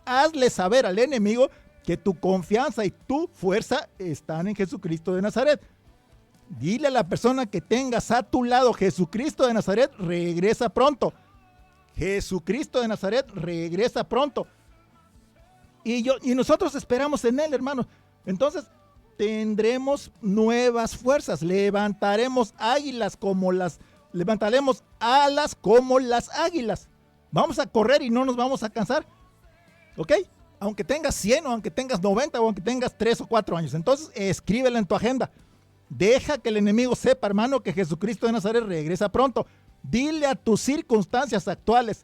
Hazle saber al enemigo que tu confianza y tu fuerza están en Jesucristo de Nazaret. Dile a la persona que tengas a tu lado: Jesucristo de Nazaret regresa pronto. Jesucristo de Nazaret regresa pronto. Y nosotros esperamos en Él, hermanos. Entonces tendremos nuevas fuerzas. Levantaremos alas como las águilas. Vamos a correr y no nos vamos a cansar. ¿Ok? aunque tengas 100 o aunque tengas 90 o aunque tengas 3 o 4 años. Entonces escríbela en tu agenda. Deja que el enemigo sepa, hermano, que Jesucristo de Nazaret regresa pronto. Dile a tus circunstancias actuales,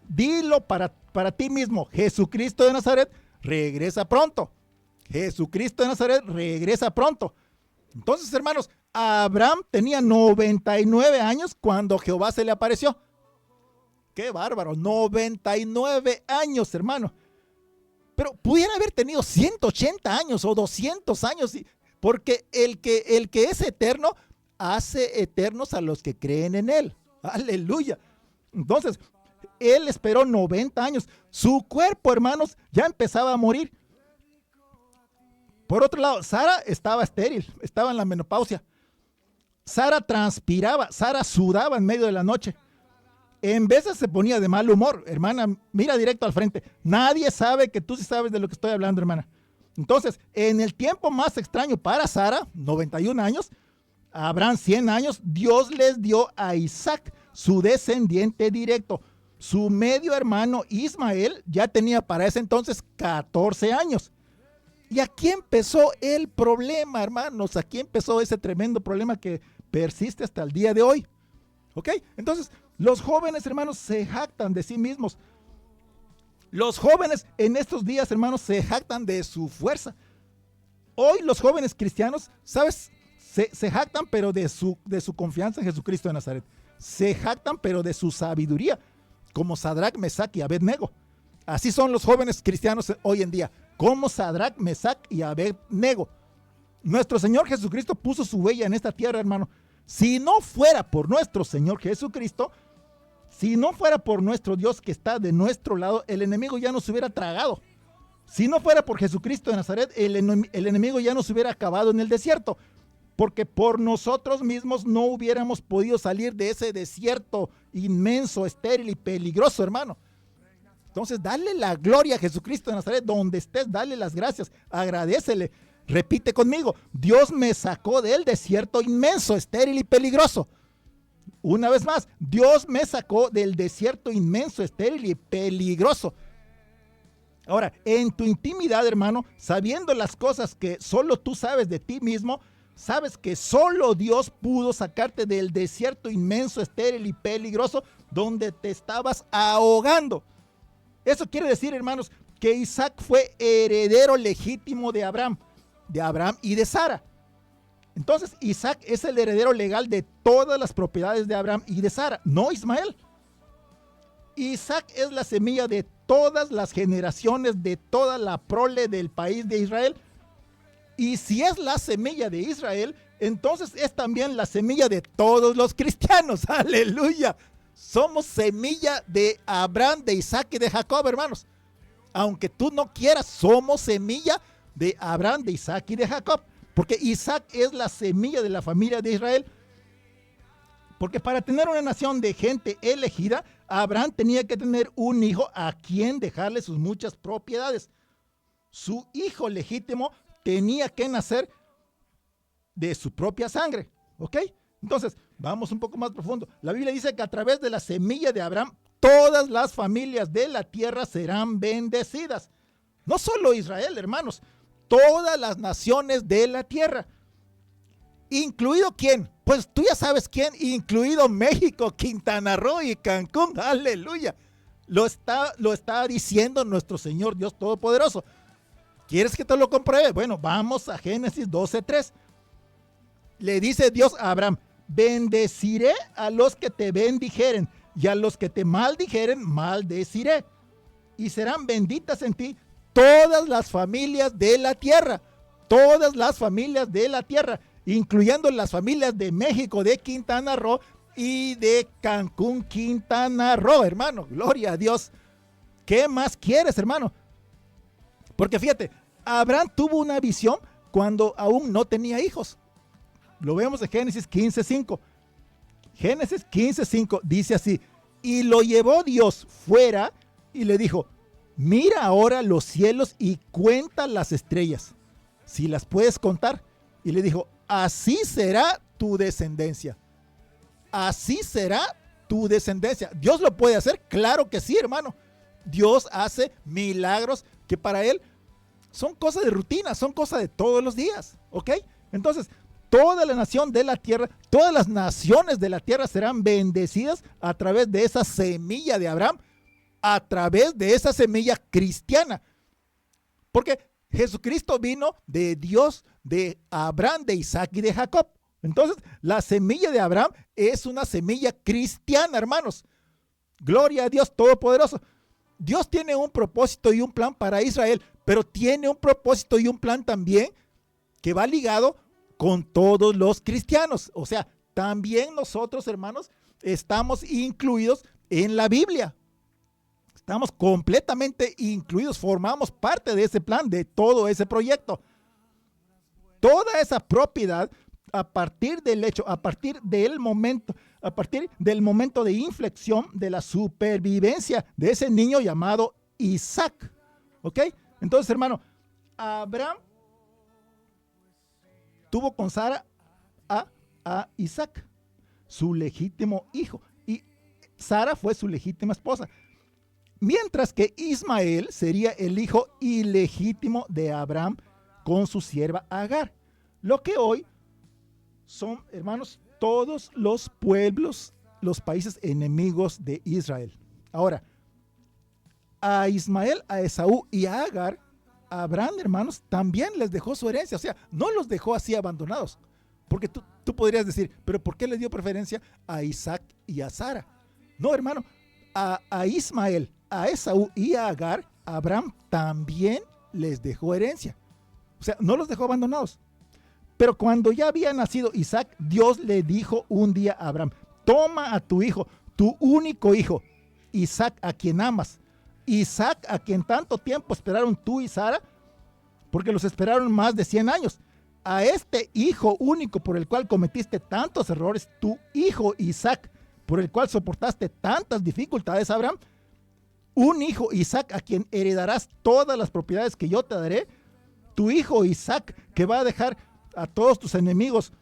dilo para ti mismo, Jesucristo de Nazaret regresa pronto. Jesucristo de Nazaret regresa pronto. Entonces, hermanos, Abraham tenía 99 años cuando Jehová se le apareció. ¡Qué bárbaro! 99 años, hermano. Pero pudiera haber tenido 180 años o 200 años, porque el que es eterno hace eternos a los que creen en él. ¡Aleluya! Entonces, él esperó 90 años. Su cuerpo, hermanos, ya empezaba a morir. Por otro lado, Sara estaba estéril, estaba en la menopausia. Sara transpiraba, Sara sudaba en medio de la noche. En veces se ponía de mal humor. Hermana, mira directo al frente. Nadie sabe que tú sí sabes de lo que estoy hablando, hermana. Entonces, en el tiempo más extraño para Sara, 91 años, a Abraham 100 años, Dios les dio a Isaac, su descendiente directo. Su medio hermano Ismael ya tenía para ese entonces 14 años. Y aquí empezó el problema, hermanos. Aquí empezó ese tremendo problema que persiste hasta el día de hoy. ¿Ok? Entonces, los jóvenes, hermanos, se jactan de sí mismos. Los jóvenes en estos días, hermanos, se jactan de su fuerza. Hoy los jóvenes cristianos, ¿sabes? Se jactan, pero de su confianza en Jesucristo de Nazaret. Se jactan, pero de su sabiduría, como Sadrach, Mesach y Abednego. Así son los jóvenes cristianos hoy en día, como Sadrach, Mesach y Abednego. Nuestro Señor Jesucristo puso su huella en esta tierra, hermano. Si no fuera por nuestro Señor Jesucristo, si no fuera por nuestro Dios que está de nuestro lado, el enemigo ya nos hubiera tragado. Si no fuera por Jesucristo de Nazaret, el enemigo ya nos hubiera acabado en el desierto. Porque por nosotros mismos no hubiéramos podido salir de ese desierto inmenso, estéril y peligroso, hermano. Entonces, dale la gloria a Jesucristo de Nazaret. Donde estés, dale las gracias. Agradécele. Repite conmigo. Dios me sacó del desierto inmenso, estéril y peligroso. Una vez más, Dios me sacó del desierto inmenso, estéril y peligroso. Ahora, en tu intimidad, hermano, sabiendo las cosas que solo tú sabes de ti mismo, sabes que solo Dios pudo sacarte del desierto inmenso, estéril y peligroso donde te estabas ahogando. Eso quiere decir, hermanos, que Isaac fue heredero legítimo de Abraham y de Sara. Entonces, Isaac es el heredero legal de todas las propiedades de Abraham y de Sara, no Ismael. Isaac es la semilla de todas las generaciones, de toda la prole del país de Israel. Y si es la semilla de Israel, entonces es también la semilla de todos los cristianos. ¡Aleluya! Somos semilla de Abraham, de Isaac y de Jacob, hermanos. Aunque tú no quieras, somos semilla de Abraham, de Isaac y de Jacob. Porque Isaac es la semilla de la familia de Israel. Porque para tener una nación de gente elegida, Abraham tenía que tener un hijo a quien dejarle sus muchas propiedades. Su hijo legítimo tenía que nacer de su propia sangre. ¿Ok? Entonces, vamos un poco más profundo. La Biblia dice que a través de la semilla de Abraham, todas las familias de la tierra serán bendecidas. No solo Israel, hermanos, todas las naciones de la tierra. ¿Incluido quién? Pues tú ya sabes quién, incluido México, Quintana Roo y Cancún. ¡Aleluya! Lo está diciendo nuestro Señor Dios Todopoderoso. ¿Quieres que te lo compruebe? Bueno, vamos a Génesis 12:3. Le dice Dios a Abraham: bendeciré a los que te bendijeren, y a los que te maldijeren, maldeciré. Y serán benditas en ti todas las familias de la tierra. Todas las familias de la tierra, incluyendo las familias de México, de Quintana Roo y de Cancún, Quintana Roo, hermano. Gloria a Dios. ¿Qué más quieres, hermano? Porque fíjate, Abraham tuvo una visión cuando aún no tenía hijos. Lo vemos en Génesis 15:5. Génesis 15:5 dice así: y lo llevó Dios fuera y le dijo: mira ahora los cielos y cuenta las estrellas, si las puedes contar. Y le dijo: así será tu descendencia. Así será tu descendencia. ¿Dios lo puede hacer? Claro que sí, hermano. Dios hace milagros que para Él son cosas de rutina, son cosas de todos los días, ¿ok? Entonces, toda la nación de la tierra, todas las naciones de la tierra serán bendecidas a través de esa semilla de Abraham, a través de esa semilla cristiana. Porque Jesucristo vino de Dios, de Abraham, de Isaac y de Jacob. Entonces, la semilla de Abraham es una semilla cristiana, hermanos. Gloria a Dios Todopoderoso. Dios tiene un propósito y un plan para Israel, pero tiene un propósito y un plan también que va ligado con todos los cristianos. O sea, también nosotros, hermanos, estamos incluidos en la Biblia. Estamos completamente incluidos, formamos parte de ese plan, de todo ese proyecto. Toda esa propiedad, a partir del hecho, a partir del momento de inflexión de la supervivencia de ese niño llamado Isaac. ¿Ok? Entonces, hermano, Abraham tuvo con Sara a Isaac, su legítimo hijo, y Sara fue su legítima esposa. Mientras que Ismael sería el hijo ilegítimo de Abraham con su sierva Agar. Lo que hoy son, hermanos, todos los pueblos, los países enemigos de Israel. Ahora, a Ismael, a Esaú y a Agar, Abraham, hermanos, también les dejó su herencia. O sea, no los dejó así abandonados. Porque tú podrías decir, pero ¿por qué le dio preferencia a Isaac y a Sara? No, hermano, a Ismael, a Esaú y a Agar, Abraham también les dejó herencia. O sea, no los dejó abandonados. Pero cuando ya había nacido Isaac, Dios le dijo un día a Abraham, toma a tu hijo, tu único hijo, Isaac, a quien amas. Isaac, a quien tanto tiempo esperaron tú y Sara, porque los esperaron más de 100 años. A este hijo único por el cual cometiste tantos errores, tu hijo Isaac, por el cual soportaste tantas dificultades, Abraham, un hijo Isaac a quien heredarás todas las propiedades que yo te daré, tu hijo Isaac que va a dejar a todos tus enemigos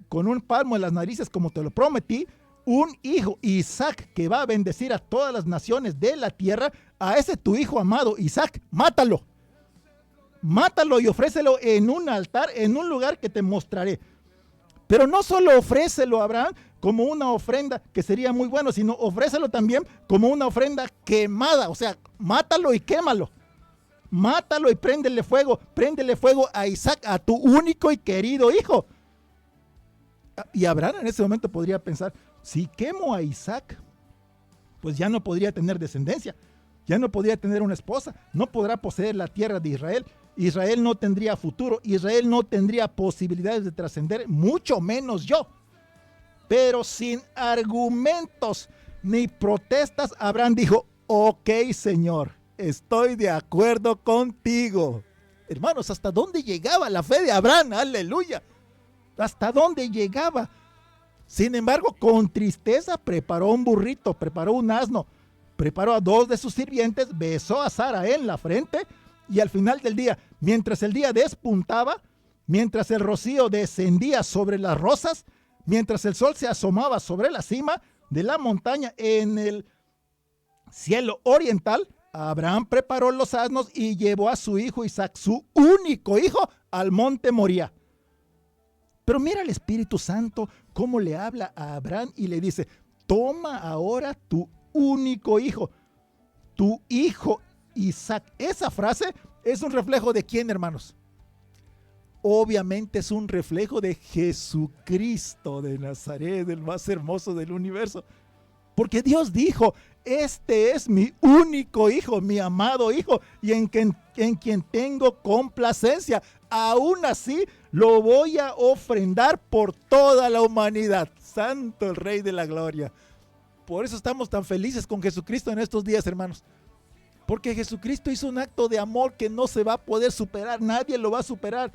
con un palmo en las narices como te lo prometí, un hijo Isaac que va a bendecir a todas las naciones de la tierra, a ese tu hijo amado Isaac, mátalo. Mátalo y ofrécelo en un altar, en un lugar que te mostraré. Pero no solo ofrécelo a Abraham como una ofrenda que sería muy bueno, sino ofrécelo también como una ofrenda quemada. O sea, mátalo y quémalo. Mátalo y préndele fuego a Isaac, a tu único y querido hijo. Y Abraham en ese momento podría pensar, si quemo a Isaac, pues ya no podría tener descendencia, ya no podría tener una esposa, no podrá poseer la tierra de Israel. Israel no tendría futuro, Israel no tendría posibilidades de trascender, mucho menos yo. Pero sin argumentos ni protestas, Abraham dijo, ok, Señor, estoy de acuerdo contigo. Hermanos, ¿hasta dónde llegaba la fe de Abraham? Aleluya. ¿Hasta dónde llegaba? Sin embargo, con tristeza preparó un burrito, preparó un asno, preparó a 2 de sus sirvientes, besó a Sara en la frente y al final del día, mientras el día despuntaba, mientras el rocío descendía sobre las rosas, mientras el sol se asomaba sobre la cima de la montaña en el cielo oriental, Abraham preparó los asnos y llevó a su hijo Isaac, su único hijo, al monte Moría. Pero mira el Espíritu Santo cómo le habla a Abraham y le dice, toma ahora tu único hijo, tu hijo Isaac. Esa frase es un reflejo de ¿quién, hermanos? Obviamente es un reflejo de Jesucristo de Nazaret, el más hermoso del universo. Porque Dios dijo, este es mi único hijo, mi amado hijo, y en quien tengo complacencia. Aún así lo voy a ofrendar por toda la humanidad. Santo el Rey de la Gloria. Por eso estamos tan felices con Jesucristo en estos días, hermanos. Porque Jesucristo hizo un acto de amor que no se va a poder superar. Nadie lo va a superar.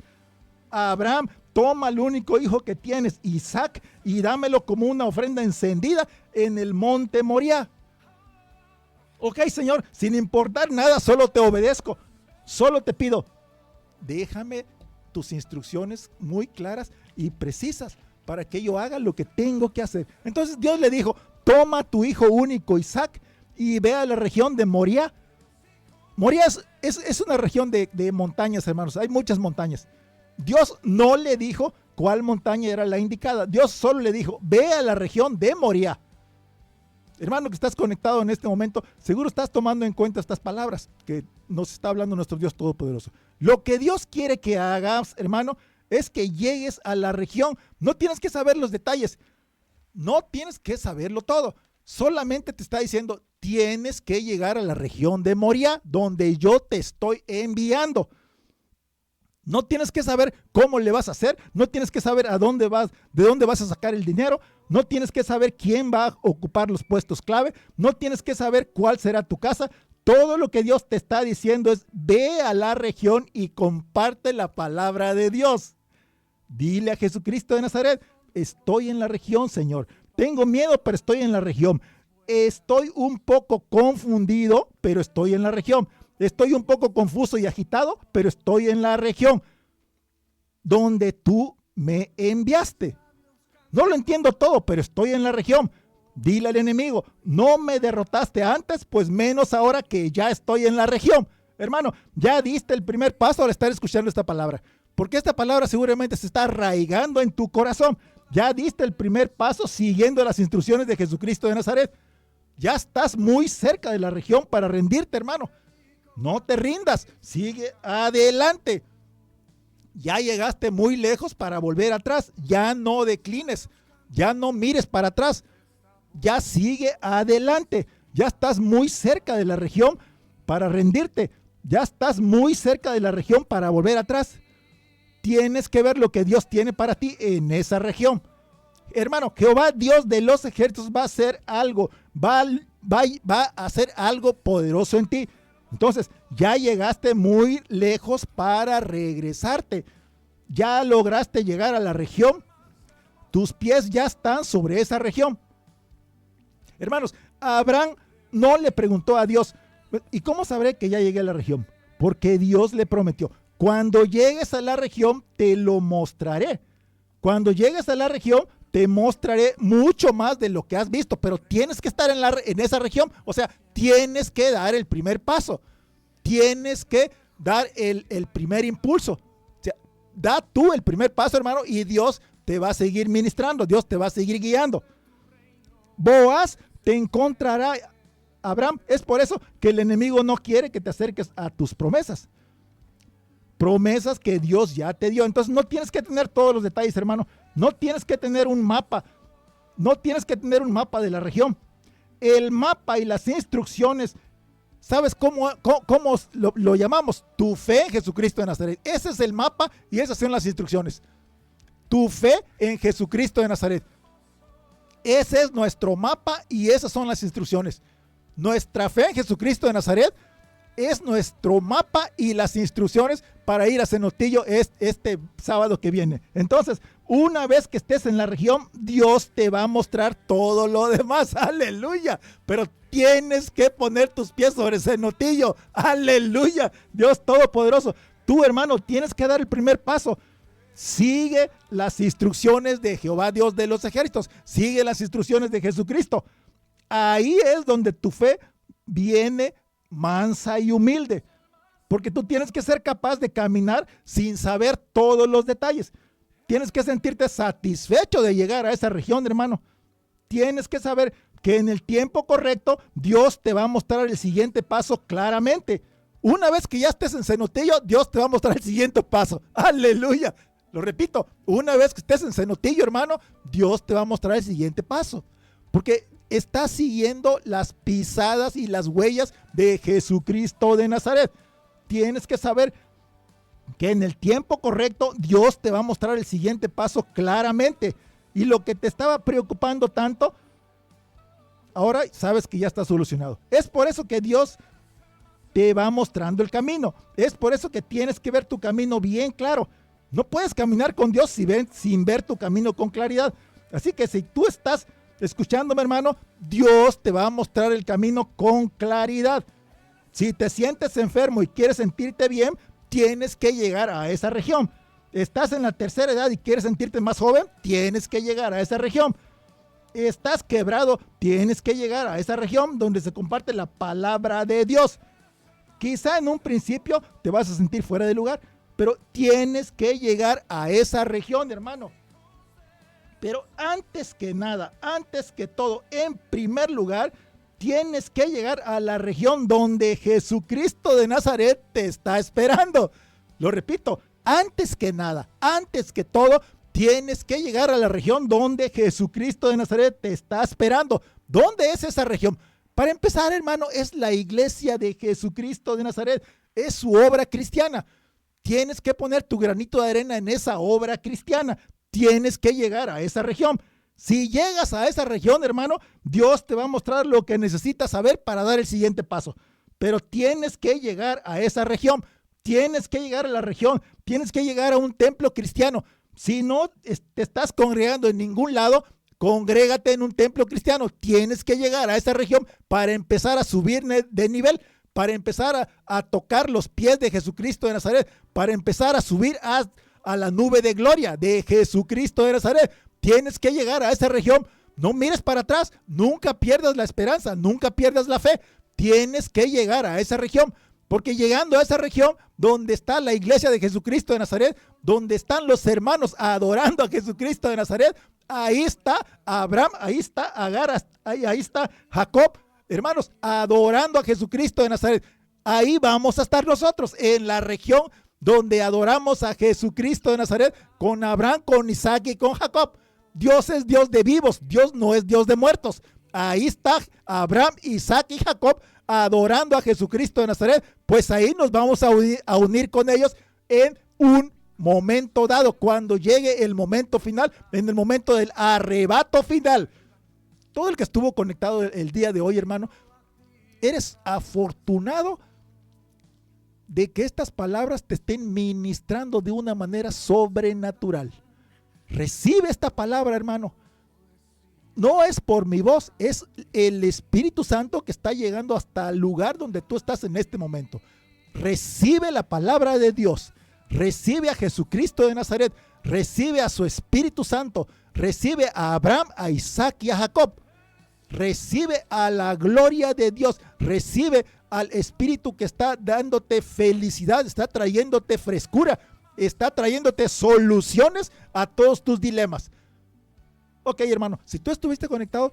Abraham, toma el único hijo que tienes, Isaac, y dámelo como una ofrenda encendida en el monte Moría. Ok, Señor, sin importar nada, solo te obedezco. Solo te pido, déjame tus instrucciones muy claras y precisas para que yo haga lo que tengo que hacer. Entonces Dios le dijo, toma tu hijo único Isaac y ve a la región de Moría Moría es una región de montañas, hermanos. Hay muchas montañas. Dios no le dijo cuál montaña era la indicada. Dios solo le dijo, ve a la región de Moría. Hermano que estás conectado en este momento, seguro estás tomando en cuenta estas palabras que nos está hablando nuestro Dios Todopoderoso. Lo que Dios quiere que hagas, hermano, es que llegues a la región. No tienes que saber los detalles. No tienes que saberlo todo. Solamente te está diciendo, tienes que llegar a la región de Moría, donde yo te estoy enviando. No tienes que saber cómo le vas a hacer, no tienes que saber a dónde vas, de dónde vas a sacar el dinero, no tienes que saber quién va a ocupar los puestos clave, no tienes que saber cuál será tu casa. Todo lo que Dios te está diciendo es, ve a la región y comparte la palabra de Dios. Dile a Jesucristo de Nazaret, estoy en la región, Señor. Tengo miedo, pero estoy en la región. Estoy un poco confundido, pero estoy en la región. Estoy un poco confuso y agitado, pero estoy en la región donde tú me enviaste. No lo entiendo todo, pero estoy en la región. Dile al enemigo, no me derrotaste antes, pues menos ahora que ya estoy en la región. Hermano, ya diste el primer paso al estar escuchando esta palabra, porque esta palabra seguramente se está arraigando en tu corazón. Ya diste el primer paso siguiendo las instrucciones de Jesucristo de Nazaret. Ya estás muy cerca de la región para rendirte, hermano. No te rindas, sigue adelante. Ya llegaste muy lejos para volver atrás. Ya no declines, ya no mires para atrás. Ya sigue adelante. Ya estás muy cerca de la región para rendirte. Ya estás muy cerca de la región para volver atrás. Tienes que ver lo que Dios tiene para ti en esa región. Hermano, Jehová Dios de los ejércitos va a hacer algo, va a hacer algo poderoso en ti. Entonces, ya llegaste muy lejos para regresarte. Ya lograste llegar a la región. Tus pies ya están sobre esa región. Hermanos, Abraham no le preguntó a Dios, ¿y cómo sabré que ya llegué a la región? Porque Dios le prometió, cuando llegues a la región te lo mostraré. Cuando llegues a la región te mostraré mucho más de lo que has visto, pero tienes que estar en esa región. O sea, tienes que dar el primer paso. Tienes que dar el primer impulso. O sea, da tú el primer paso, hermano, y Dios te va a seguir ministrando. Dios te va a seguir guiando. Boaz te encontrará, Abraham. Es por eso que el enemigo no quiere que te acerques a tus promesas. Promesas que Dios ya te dio. Entonces no tienes que tener todos los detalles, hermano. No tienes que tener un mapa. No tienes que tener un mapa de la región. El mapa y las instrucciones, ¿sabes cómo lo llamamos? Tu fe en Jesucristo de Nazaret. Ese es el mapa y esas son las instrucciones. Tu fe en Jesucristo de Nazaret. Ese es nuestro mapa y esas son las instrucciones. Nuestra fe en Jesucristo de Nazaret es nuestro mapa y las instrucciones para ir a Cenotillo este sábado que viene. Entonces, una vez que estés en la región, Dios te va a mostrar todo lo demás. ¡Aleluya! Pero tienes que poner tus pies sobre Cenotillo. ¡Aleluya! Dios Todopoderoso. Tú, hermano, tienes que dar el primer paso. Sigue las instrucciones de Jehová Dios de los ejércitos. Sigue las instrucciones de Jesucristo. Ahí es donde tu fe viene mansa y humilde, porque tú tienes que ser capaz de caminar sin saber todos los detalles. Tienes que sentirte satisfecho de llegar a esa región, hermano. Tienes que saber que en el tiempo correcto Dios te va a mostrar el siguiente paso claramente. Una vez que ya estés en Cenotillo, Dios te va a mostrar el siguiente paso. ¡Aleluya! Lo repito, una vez que estés en Cenotillo, hermano, Dios te va a mostrar el siguiente paso, porque estás siguiendo las pisadas y las huellas de Jesucristo de Nazaret. Tienes que saber que en el tiempo correcto Dios te va a mostrar el siguiente paso claramente. Y lo que te estaba preocupando tanto, ahora sabes que ya está solucionado. Es por eso que Dios te va mostrando el camino. Es por eso que tienes que ver tu camino bien claro. No puedes caminar con Dios sin ver tu camino con claridad. Así que si tú estás escuchándome, hermano, Dios te va a mostrar el camino con claridad. Si te sientes enfermo y quieres sentirte bien, tienes que llegar a esa región. Estás en la tercera edad y quieres sentirte más joven, tienes que llegar a esa región. Estás quebrado, tienes que llegar a esa región donde se comparte la palabra de Dios. Quizá en un principio te vas a sentir fuera de lugar, pero tienes que llegar a esa región, hermano. Pero antes que nada, antes que todo, en primer lugar, tienes que llegar a la región donde Jesucristo de Nazaret te está esperando. Lo repito, antes que nada, antes que todo, tienes que llegar a la región donde Jesucristo de Nazaret te está esperando. ¿Dónde es esa región? Para empezar, hermano, es la iglesia de Jesucristo de Nazaret. Es su obra cristiana. Tienes que poner tu granito de arena en esa obra cristiana. Tienes que llegar a esa región. Si llegas a esa región, hermano, Dios te va a mostrar lo que necesitas saber para dar el siguiente paso. Pero tienes que llegar a esa región. Tienes que llegar a la región. Tienes que llegar a un templo cristiano. Si no te estás congregando en ningún lado, congrégate en un templo cristiano. Tienes que llegar a esa región para empezar a subir de nivel, para empezar a tocar los pies de Jesucristo de Nazaret, para empezar a subir a la nube de gloria de Jesucristo de Nazaret. Tienes que llegar a esa región. No mires para atrás. Nunca pierdas la esperanza. Nunca pierdas la fe. Tienes que llegar a esa región. Porque llegando a esa región donde está la iglesia de Jesucristo de Nazaret, donde están los hermanos adorando a Jesucristo de Nazaret, ahí está Abraham, ahí está Agar, ahí está Jacob, hermanos, adorando a Jesucristo de Nazaret. Ahí vamos a estar nosotros, en la región donde adoramos a Jesucristo de Nazaret, con Abraham, con Isaac y con Jacob. Dios es Dios de vivos, Dios no es Dios de muertos. Ahí está Abraham, Isaac y Jacob adorando a Jesucristo de Nazaret. Pues ahí nos vamos a unir con ellos en un momento dado, cuando llegue el momento final, en el momento del arrebato final. Todo el que estuvo conectado el día de hoy, hermano, eres afortunado de que estas palabras te estén ministrando de una manera sobrenatural. Recibe esta palabra, hermano. No es por mi voz, es el Espíritu Santo que está llegando hasta el lugar donde tú estás en este momento. Recibe la palabra de Dios. Recibe a Jesucristo de Nazaret. Recibe a su Espíritu Santo. Recibe a Abraham, a Isaac y a Jacob. Recibe a la gloria de Dios. Recibe al Espíritu que está dándote felicidad, está trayéndote frescura, está trayéndote soluciones a todos tus dilemas. Ok, hermano, si tú estuviste conectado,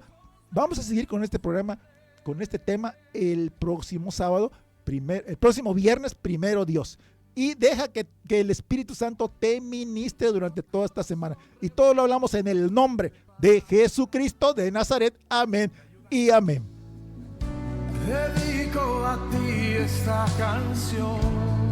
vamos a seguir con este programa, con este tema el próximo sábado, el próximo viernes, primero Dios. Y deja que el Espíritu Santo te ministre durante toda esta semana. Y todo lo hablamos en el nombre de Jesucristo de Nazaret. Amén y amén. Dedico a ti esta canción.